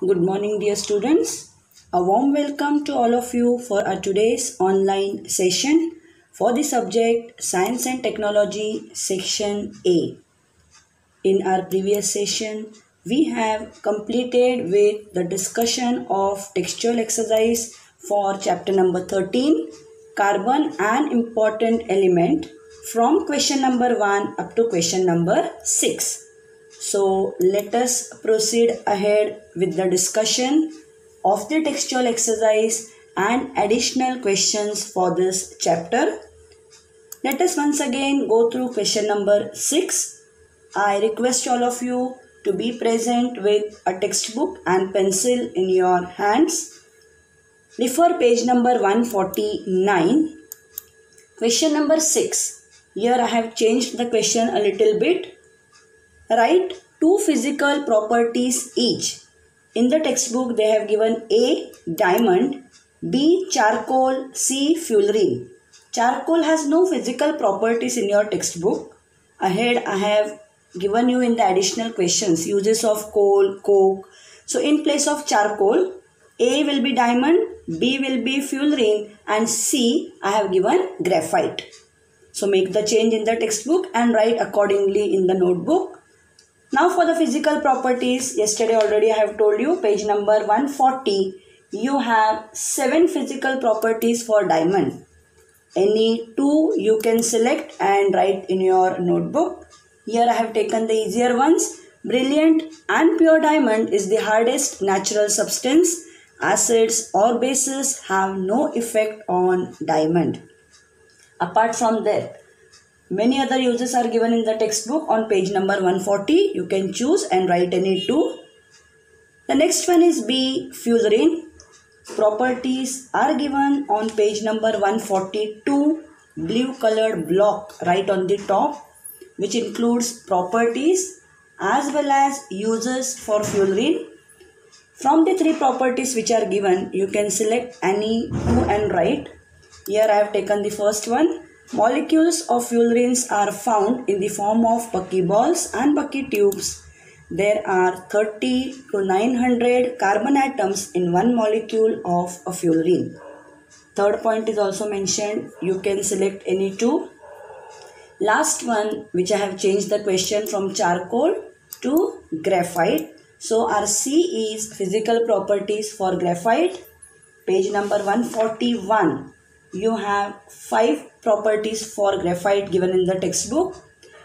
Good morning, dear students. A warm welcome to all of you for our today's online session for the subject Science and Technology Section A. In our previous session, we have completed with the discussion of textual exercise for chapter number 13, Carbon, an important element, from question number 1 up to question number 6. So let us proceed ahead with the discussion of the textual exercise and additional questions for this chapter. Let us once again go through question number 6. I request all of you to be present with a textbook and pencil in your hands. Refer page number 149. Question number 6. Here I have changed the question a little bit. Write two physical properties each. In the textbook they have given A. Diamond, B. Charcoal, C. Fullerene. Charcoal has no physical properties in your textbook. Ahead I have given you in the additional questions uses of coal, coke. So in place of charcoal, A will be diamond, B will be fullerene, and C I have given graphite. So make the change in the textbook and write accordingly in the notebook. Now for the physical properties, yesterday already I have told you, page number 140, you have 7 physical properties for diamond. Any 2 you can select and write in your notebook. Here I have taken the easier ones. Brilliant and pure diamond is the hardest natural substance. Acids or bases have no effect on diamond. Apart from that, many other uses are given in the textbook on page number 140. You can choose and write any 2. The next one is B. Fullerene. Properties are given on page number 142. Blue colored block right on the top, which includes properties as well as uses for fullerene. From the 3 properties which are given, you can select any 2 and write. Here I have taken the first one. Molecules of fullerenes are found in the form of buckyballs and bucky tubes. There are 30 to 900 carbon atoms in one molecule of a fullerene. Third point is also mentioned. You can select any 2. Last one, which I have changed the question from charcoal to graphite. So our C is physical properties for graphite. Page number 141. You have 5 properties for graphite given in the textbook.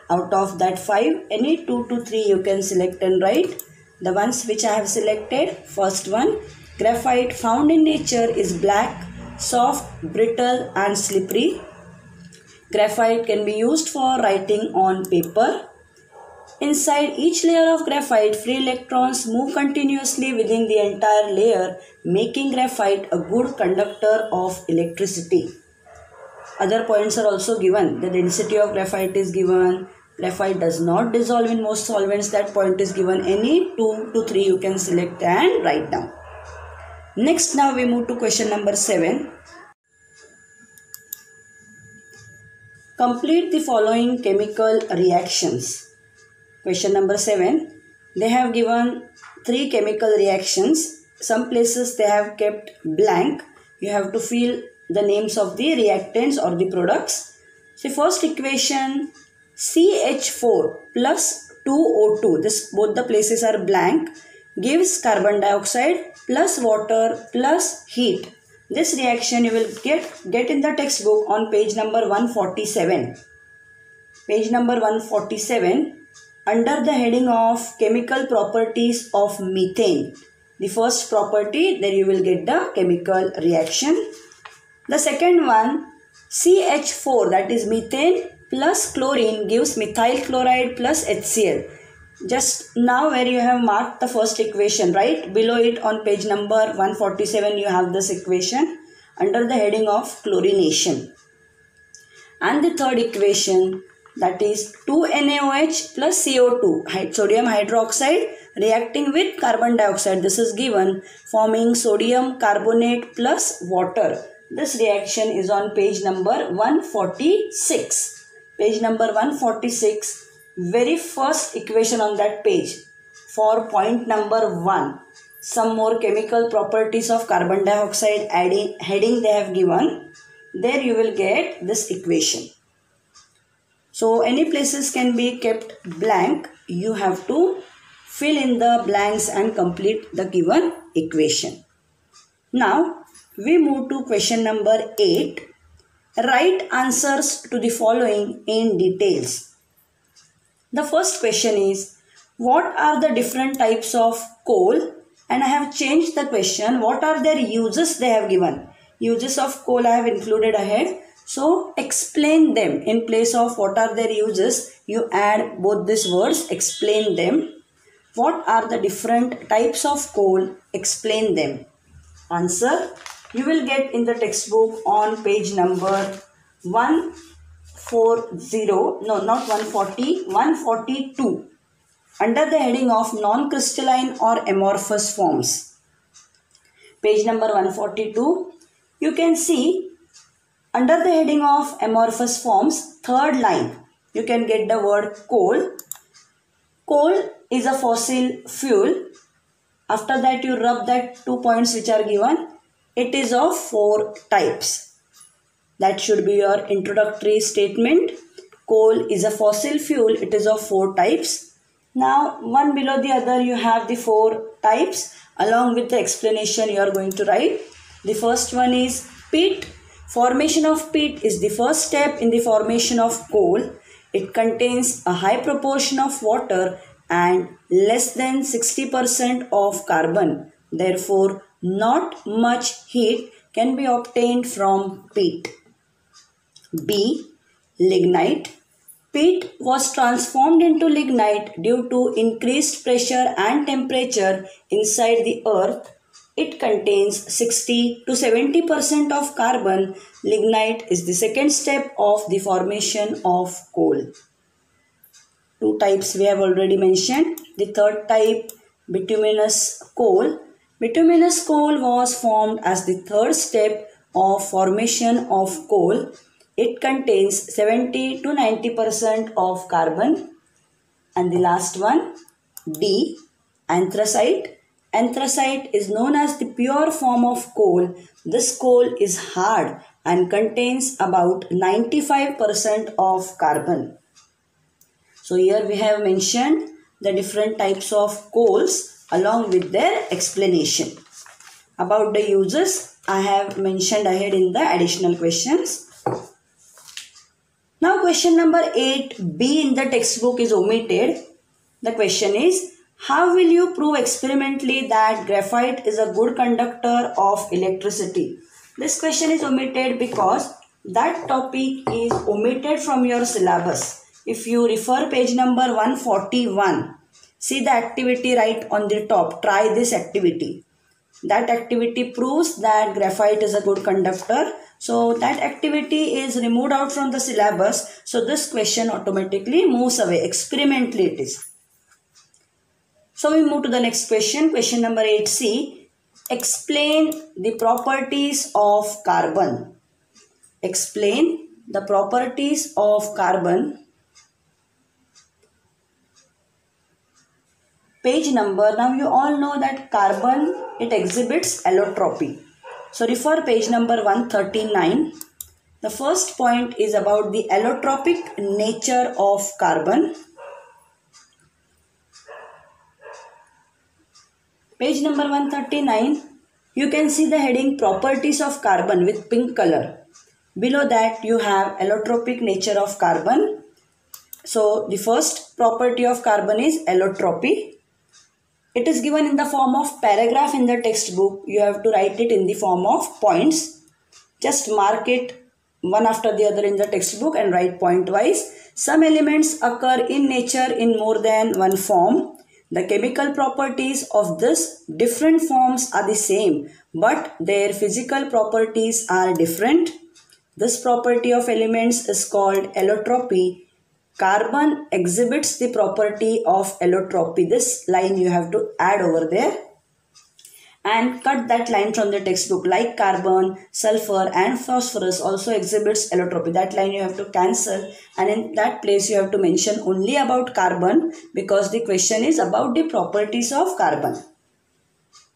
Out of that 5, any 2 to 3 you can select and write. The ones which I have selected, first one, graphite found in nature is black, soft, brittle and slippery. Graphite can be used for writing on paper. Inside each layer of graphite, free electrons move continuously within the entire layer, making graphite a good conductor of electricity. Other points are also given. The density of graphite is given. Graphite does not dissolve in most solvents. That point is given. Any 2 to 3 you can select and write down. Next, now we move to question number 7. Complete the following chemical reactions. Question number 7. They have given 3 chemical reactions. Some places they have kept blank. You have to fill the names of the reactants or the products. So first equation, CH4 plus 2O2. This both the places are blank. Gives carbon dioxide plus water plus heat. This reaction you will get in the textbook on page number 147. Page number 147. Under the heading of chemical properties of methane. The first property, there you will get the chemical reaction. The second one, CH4, that is methane plus chlorine gives methyl chloride plus HCl. Just now where you have marked the first equation, right? Below it on page number 147 you have this equation under the heading of chlorination. And the third equation, that is 2NaOH plus CO2, sodium hydroxide reacting with carbon dioxide. This is given, forming sodium carbonate plus water. This reaction is on page number 146. Page number 146, very first equation on that page for point number 1. some more chemical properties of carbon dioxide heading they have given, there you will get this equation. So any places can be kept blank. You have to fill in the blanks and complete the given equation. Now we move to question number 8. Write answers to the following in details. The first question is, what are the different types of coal? And I have changed the question. What are their uses they have given? Uses of coal I have included ahead. So explain them. In place of what are their uses, you add both these words, explain them. What are the different types of coal? Explain them. Answer you will get in the textbook on page number 142 under the heading of non-crystalline or amorphous forms. Page number 142, you can see under the heading of amorphous forms, third line, you can get the word coal. Coal is a fossil fuel. After that, you rub that 2 points which are given. It is of 4 types. That should be your introductory statement. Coal is a fossil fuel. It is of 4 types. Now, one below the other, you have the 4 types. Along with the explanation, you are going to write. The first one is peat. Formation of peat is the first step in the formation of coal. It contains a high proportion of water and less than 60% of carbon. Therefore, not much heat can be obtained from peat. B. Lignite. Peat was transformed into lignite due to increased pressure and temperature inside the earth. It contains 60 to 70% of carbon. Lignite is the second step of the formation of coal. 2 types we have already mentioned. The third type, bituminous coal. Bituminous coal was formed as the third step of formation of coal. It contains 70 to 90% of carbon. And the last one, D, anthracite. Anthracite is known as the pure form of coal. This coal is hard and contains about 95% of carbon. So here we have mentioned the different types of coals along with their explanation. About the uses, I have mentioned ahead in the additional questions. Now question number 8b in the textbook is omitted. The question is, how will you prove experimentally that graphite is a good conductor of electricity? This question is omitted because that topic is omitted from your syllabus. If you refer page number 141, see the activity right on the top. Try this activity. That activity proves that graphite is a good conductor. So that activity is removed out from the syllabus. So this question automatically moves away. Experimentally it is. So we move to the next question. Question number 8c. Explain the properties of carbon. Explain the properties of carbon. Page number. Now you all know that carbon, it exhibits allotropy. So refer page number 139. The first point is about the allotropic nature of carbon. Page number 139, you can see the heading properties of carbon with pink color. Below that you have allotropic nature of carbon. So the first property of carbon is allotropy. It is given in the form of paragraph in the textbook. You have to write it in the form of points. Just mark it one after the other in the textbook and write point wise. Some elements occur in nature in more than one form. The chemical properties of these different forms are the same, but their physical properties are different. This property of elements is called allotropy. Carbon exhibits the property of allotropy. This line you have to add over there and cut that line from the textbook. Like carbon, sulfur and phosphorus also exhibits allotropy. That line you have to cancel, and in that place you have to mention only about carbon because the question is about the properties of carbon.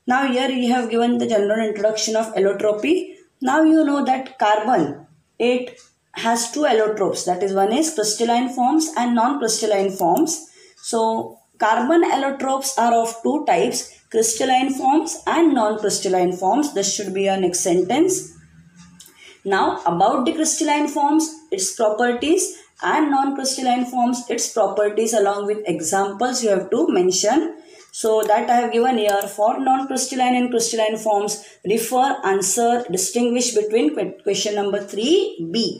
Now here you have given the general introduction of allotropy. Now you know that carbon, it has two allotropes, that is one is crystalline forms and non-crystalline forms. So carbon allotropes are of two types, crystalline forms and non-crystalline forms. This should be your next sentence. Now about the crystalline forms, its properties, and non-crystalline forms, its properties, along with examples you have to mention. So that I have given here. For non-crystalline and crystalline forms, refer, answer, distinguish between question number 3b.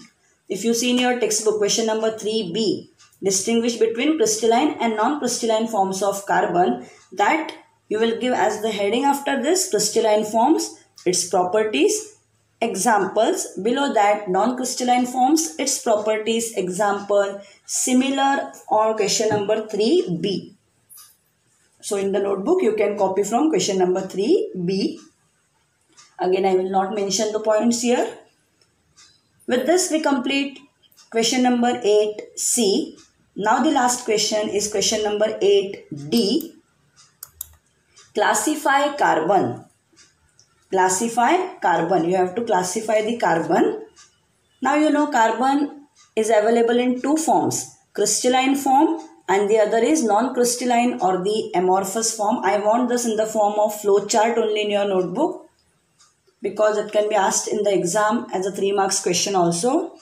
If you see in your textbook question number 3b, distinguish between crystalline and non-crystalline forms of carbon, that you will give as the heading after this, crystalline forms, its properties, examples. Below that, non-crystalline forms, its properties, example, similar, or question number 3b. So in the notebook you can copy from question number 3b. Again, I will not mention the points here. With this we complete question number 8c. Now the last question is question number 8d. Classify carbon. Classify carbon. You have to classify the carbon. Now you know carbon is available in two forms, crystalline form and the other is non-crystalline or the amorphous form. I want this in the form of flow chart only in your notebook, because it can be asked in the exam as a 3 marks question also.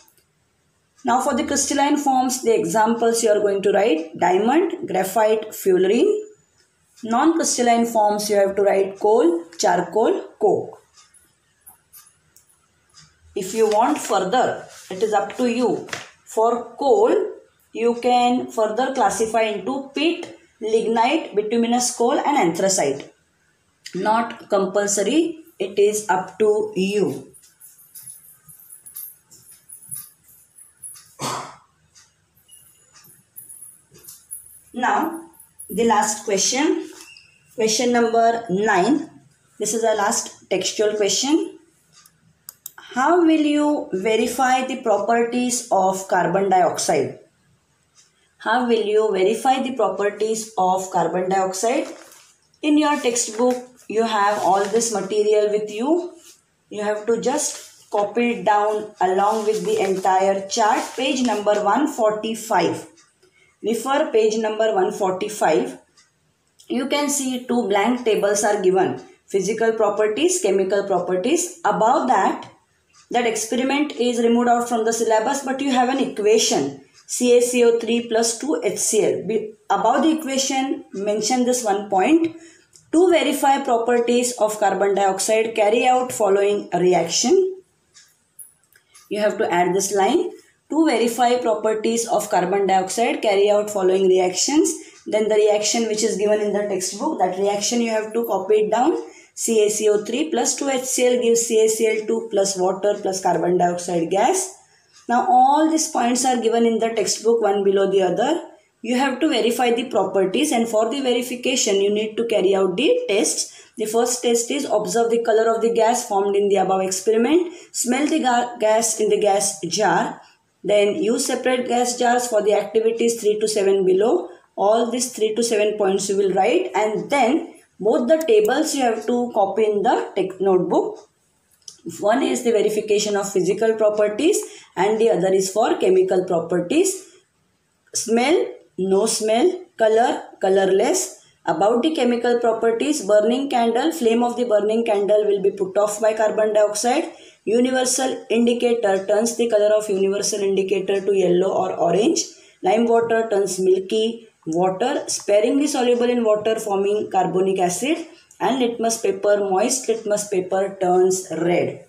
Now for the crystalline forms, the examples you are going to write diamond, graphite, fullerene. Non-crystalline forms you have to write coal, charcoal, coke. If you want further, it is up to you. For coal, you can further classify into peat, lignite, bituminous coal and anthracite. Not compulsory, it is up to you. Now, the last question, question number 9. This is our last textual question. How will you verify the properties of carbon dioxide? How will you verify the properties of carbon dioxide? In your textbook, you have all this material with you. You have to just copy it down along with the entire chart. Page number 145. Refer page number 145. You can see two blank tables are given. Physical properties, chemical properties. Above that experiment is removed out from the syllabus, but you have an equation. CaCO3 plus 2 HCl. Above the equation, mention this one point. To verify properties of carbon dioxide, carry out following reaction. You have to add this line. To verify properties of carbon dioxide, carry out following reactions. Then the reaction which is given in the textbook, that reaction you have to copy it down. CaCO3 plus 2 HCl gives CaCl2 plus water plus carbon dioxide gas. Now all these points are given in the textbook, one below the other. You have to verify the properties, and for the verification you need to carry out the tests. The first test is observe the color of the gas formed in the above experiment. Smell the gas in the gas jar. Then use separate gas jars for the activities 3 to 7 below. All these 3 to 7 points you will write, and then both the tables you have to copy in the notebook. One is the verification of physical properties and the other is for chemical properties. Smell, no smell, color, colorless. About the chemical properties, burning candle, flame of the burning candle will be put off by carbon dioxide. Universal indicator turns the color of universal indicator to yellow or orange. Lime water turns milky. Water sparingly soluble in water forming carbonic acid, and litmus paper, moist litmus paper turns red.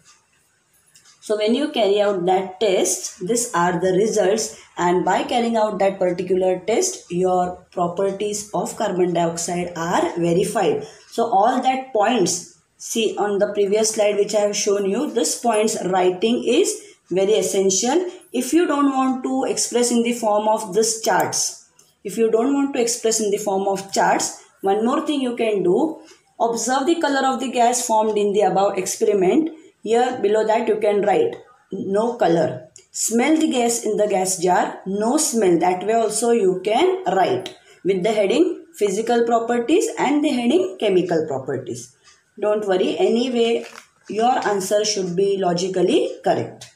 So when you carry out that test, these are the results, and by carrying out that particular test, your properties of carbon dioxide are verified. So all that points, see on the previous slide which I have shown you, this points writing is very essential. If you don't want to express in the form of this charts, if you don't want to express in the form of charts, one more thing you can do, observe the color of the gas formed in the above experiment. Here below that you can write no color. Smell the gas in the gas jar, no smell. That way also you can write with the heading physical properties and the heading chemical properties. Don't worry, anyway, your answer should be logically correct.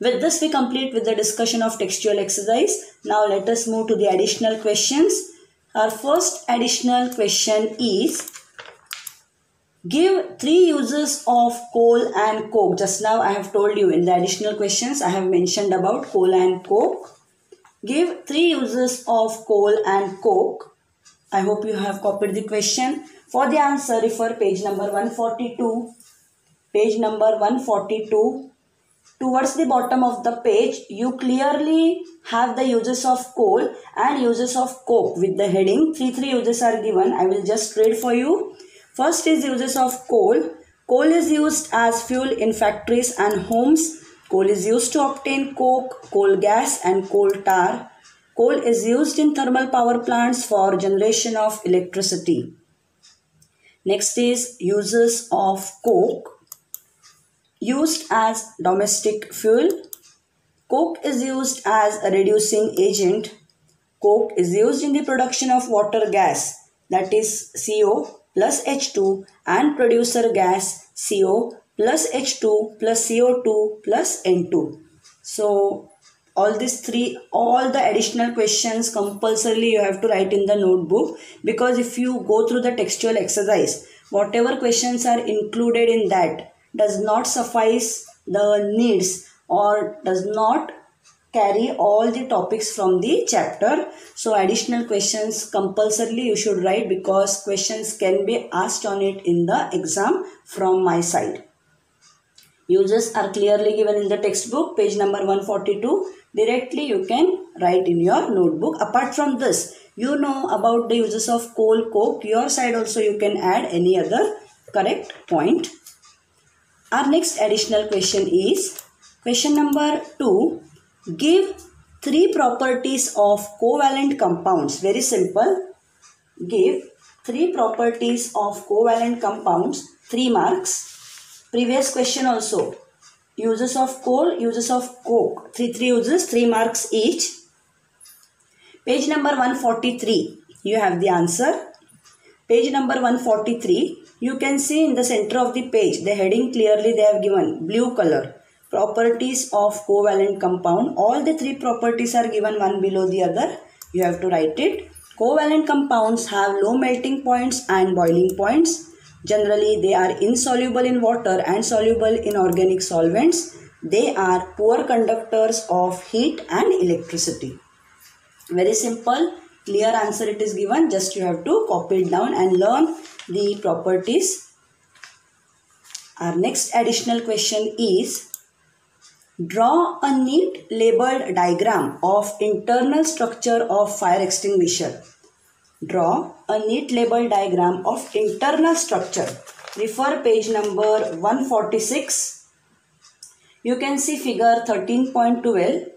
With this, we complete with the discussion of textual exercise. Now let us move to the additional questions. Our first additional question is, give 3 uses of coal and coke. Just now I have told you in the additional questions I have mentioned about coal and coke. Give 3 uses of coal and coke. I hope you have copied the question. For the answer, refer page number 142. Page number 142. Towards the bottom of the page, you clearly have the uses of coal and uses of coke with the heading. Three uses are given. I will just read for you. First is uses of coal. Coal is used as fuel in factories and homes. Coal is used to obtain coke, coal gas and coal tar. Coal is used in thermal power plants for generation of electricity. Next is uses of coke. Used as domestic fuel. Coke is used as a reducing agent. Coke is used in the production of water gas, that is CO plus H2, and producer gas CO plus H2 plus CO2 plus N2. So all the additional questions compulsorily you have to write in the notebook, because if you go through the textual exercise, whatever questions are included in that does not suffice the needs or does not carry all the topics from the chapter. So additional questions compulsorily you should write, because questions can be asked on it in the exam from my side. Uses are clearly given in the textbook, page number 142. Directly you can write in your notebook. Apart from this, you know about the uses of coal, coke. Your side also you can add any other correct point. Our next additional question is question number 2. Give 3 properties of covalent compounds. Very simple. Give 3 properties of covalent compounds. 3 marks. Previous question also. Uses of coal, uses of coke. 3 uses, 3 marks each. Page number 143. You have the answer. Page number 143. You can see in the center of the page, the heading clearly they have given, blue color. Properties of covalent compound. All the 3 properties are given one below the other. You have to write it. Covalent compounds have low melting points and boiling points. Generally, they are insoluble in water and soluble in organic solvents. They are poor conductors of heat and electricity. Very simple. Clear answer it is given. Just you have to copy it down and learn the properties. Our next additional question is, draw a neat labeled diagram of internal structure of fire extinguisher. Draw a neat labeled diagram of internal structure. Refer page number 146. You can see figure 13.12.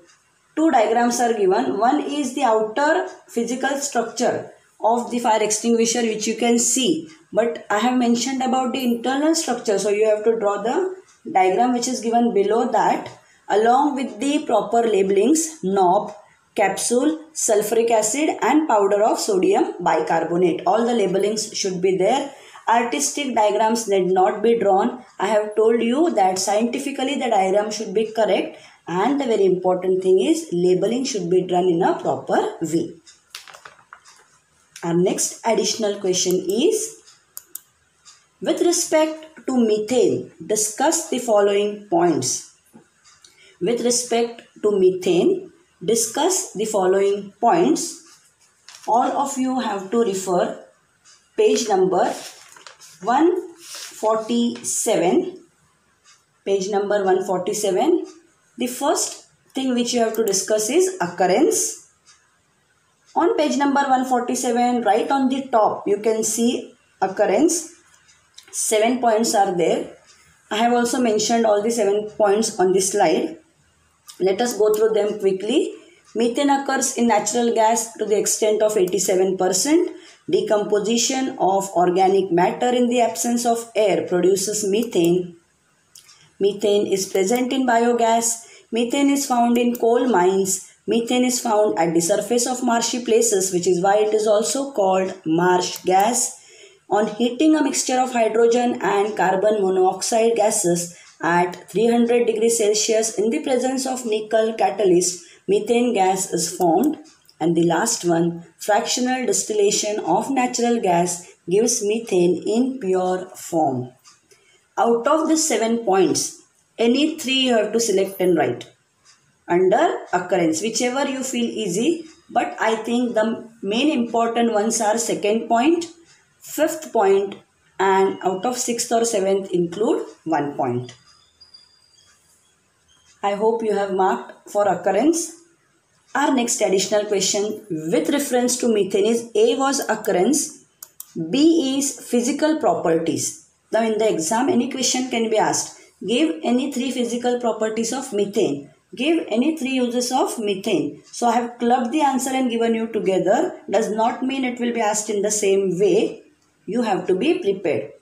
2 diagrams are given. One is the outer physical structure of the fire extinguisher, which you can see, but I have mentioned about the internal structure, so you have to draw the diagram which is given below that, along with the proper labelings, knob, capsule, sulfuric acid and powder of sodium bicarbonate. All the labelings should be there. Artistic diagrams need not be drawn. I have told you that scientifically the diagram should be correct, and the very important thing is labeling should be done in a proper way. Our next additional question is, with respect to methane, discuss the following points. With respect to methane, discuss the following points. All of you have to refer page number 147. Page number 147. The first thing which you have to discuss is occurrence. On page number 147, right on the top, you can see occurrence. 7 points are there. I have also mentioned all the 7 points on this slide. Let us go through them quickly. Methane occurs in natural gas to the extent of 87%. Decomposition of organic matter in the absence of air produces methane. Methane is present in biogas. Methane is found in coal mines. Methane is found at the surface of marshy places, which is why it is also called marsh gas. On heating a mixture of hydrogen and carbon monoxide gases at 300 degrees Celsius in the presence of nickel catalyst, methane gas is formed. And the last one, fractional distillation of natural gas gives methane in pure form. Out of the 7 points, any 3 you have to select and write under occurrence, whichever you feel easy. But I think the main important ones are second point, fifth point, and out of 6th or 7th include 1 point. I hope you have marked for occurrence. Our next additional question with reference to methane is A was occurrence, B is physical properties. Now in the exam any question can be asked. Give any 3 physical properties of methane. Give any 3 uses of methane. So I have clubbed the answer and given you together. Does not mean it will be asked in the same way. You have to be prepared.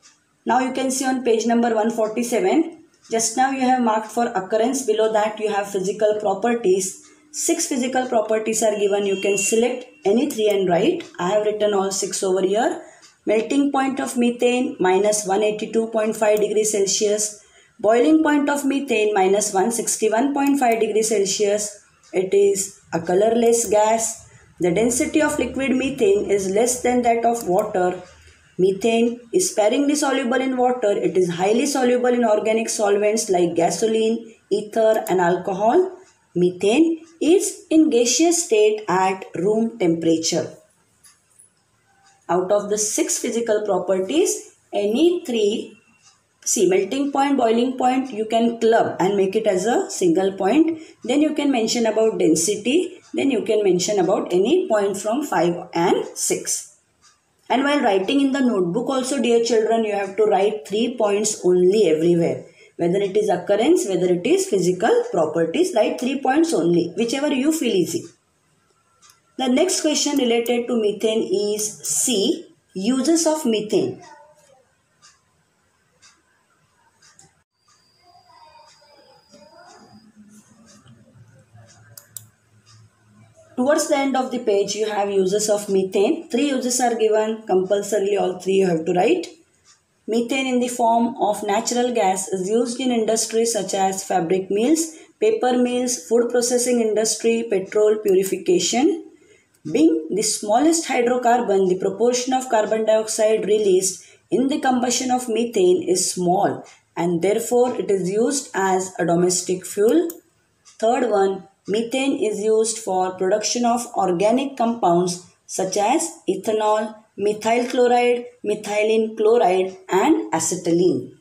Now you can see on page number 147. Just now you have marked for occurrence. Below that you have physical properties. 6 physical properties are given. You can select any 3 and write. I have written all 6 over here. Melting point of methane minus 182.5 degrees Celsius. Boiling point of methane minus 161.5 degrees Celsius. It is a colorless gas. The density of liquid methane is less than that of water. Methane is sparingly soluble in water. It is highly soluble in organic solvents like gasoline, ether and alcohol. Methane is in gaseous state at room temperature. Out of the 6 physical properties, any 3, see melting point, boiling point, you can club and make it as a single point. Then you can mention about density. Then you can mention about any point from 5 and 6. And while writing in the notebook also, dear children, you have to write 3 points only everywhere. Whether it is occurrence, whether it is physical properties, write 3 points only, whichever you feel easy. The next question related to methane is C, uses of methane. Towards the end of the page, you have uses of methane. 3 uses are given. Compulsorily all 3 you have to write. Methane in the form of natural gas is used in industries such as fabric mills, paper mills, food processing industry, petrol purification. Being the smallest hydrocarbon, the proportion of carbon dioxide released in the combustion of methane is small and therefore it is used as a domestic fuel. Third one, methane is used for production of organic compounds such as ethanol, methyl chloride, methylene chloride and acetylene.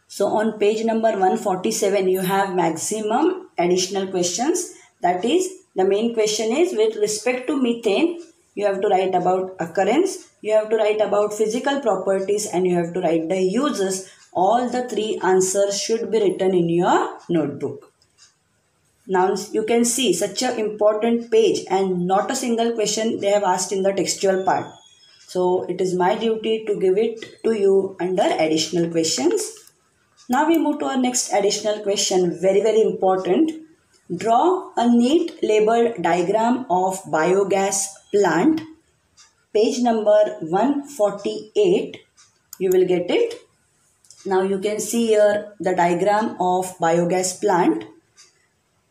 So on page number 147 you have maximum additional questions. That is, the main question is with respect to methane, you have to write about occurrence, you have to write about physical properties and you have to write the uses. All the 3 answers should be written in your notebook. Now you can see such an important page and not a single question they have asked in the textual part. So it is my duty to give it to you under additional questions. Now we move to our next additional question, very important. Draw a neat labeled diagram of biogas plant. Page number 148. You will get it. Now you can see here the diagram of biogas plant.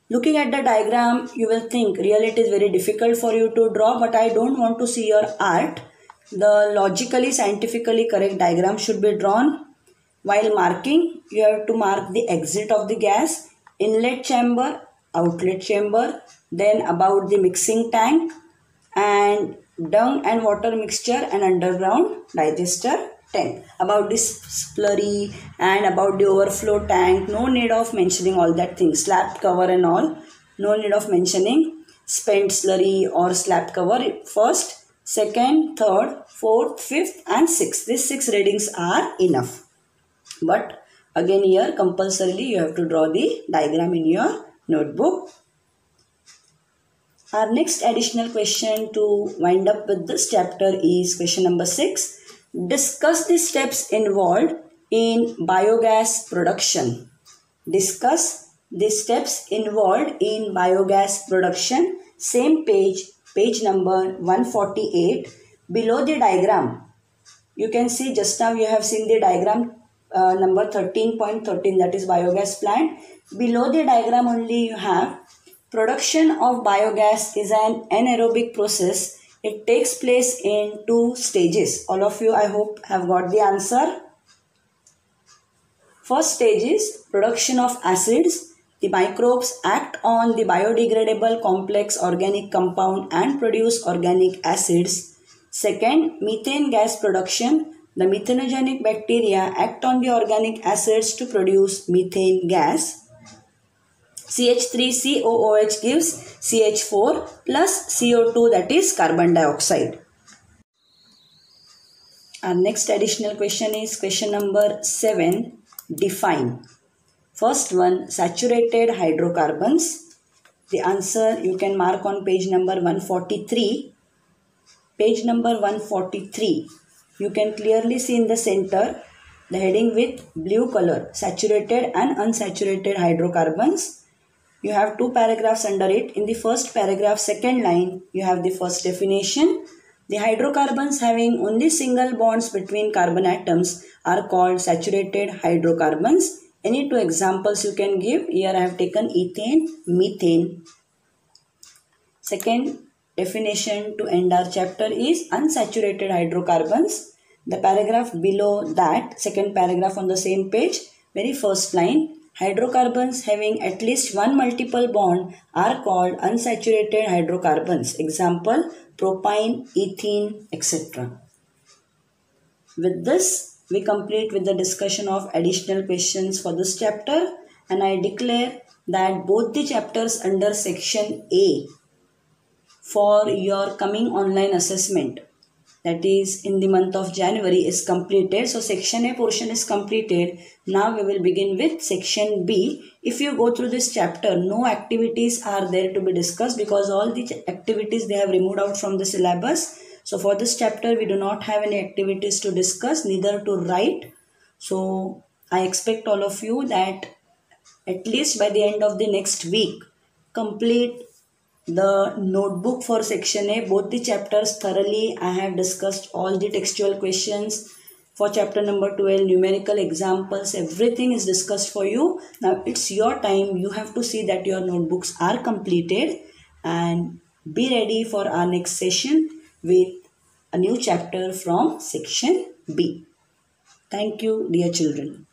Looking at the diagram, you will think really it is very difficult for you to draw, but I don't want to see your art. The logically, scientifically correct diagram should be drawn. While marking, you have to mark the exit of the gas, inlet chamber, outlet chamber, then about the mixing tank and dung and water mixture and underground digester tank. About this slurry and about the overflow tank, no need of mentioning all that things, slab cover and all, no need of mentioning spent slurry or slab cover. First, second, third, fourth, fifth and sixth. These 6 readings are enough. But again here compulsorily you have to draw the diagram in your notebook. Our next additional question to wind up with this chapter is question number 6. Discuss the steps involved in biogas production. Discuss the steps involved in biogas production. Same page, page number 148. Below the diagram, you can see just now you have seen the diagram number 13.13, that is biogas plant. Below the diagram only you have production of biogas is an anaerobic process. It takes place in 2 stages. All of you, I hope, have got the answer. First stage is production of acids. The microbes act on the biodegradable complex organic compound and produce organic acids. Second, methane gas production. The methanogenic bacteria act on the organic acids to produce methane gas. CH3COOH gives CH4 plus CO2, that is carbon dioxide. Our next additional question is question number 7. Define. First one, saturated hydrocarbons. The answer you can mark on page number 143. Page number 143. You can clearly see in the center the heading with blue color, saturated and unsaturated hydrocarbons. You have 2 paragraphs under it. In the first paragraph, second line, you have the first definition. The hydrocarbons having only single bonds between carbon atoms are called saturated hydrocarbons. Any 2 examples you can give. Here I have taken ethane, methane. Second definition to end our chapter is unsaturated hydrocarbons. The paragraph below that, second paragraph on the same page, very first line, hydrocarbons having at least one multiple bond are called unsaturated hydrocarbons. Example, propane, ethene, etc. With this, we complete with the discussion of additional questions for this chapter, and I declare that both the chapters under section A for your coming online assessment, that is in the month of January, is completed. So section A portion is completed. Now we will begin with section B. If you go through this chapter, no activities are there to be discussed because all the activities they have removed out from the syllabus. So for this chapter, we do not have any activities to discuss, neither to write. So I expect all of you that at least by the end of the next week, complete the notebook for section A, both the chapters thoroughly. I have discussed all the textual questions for chapter number 12, numerical examples, everything is discussed for you. Now it's your time. You have to see that your notebooks are completed and be ready for our next session with a new chapter from section B. Thank you, dear children.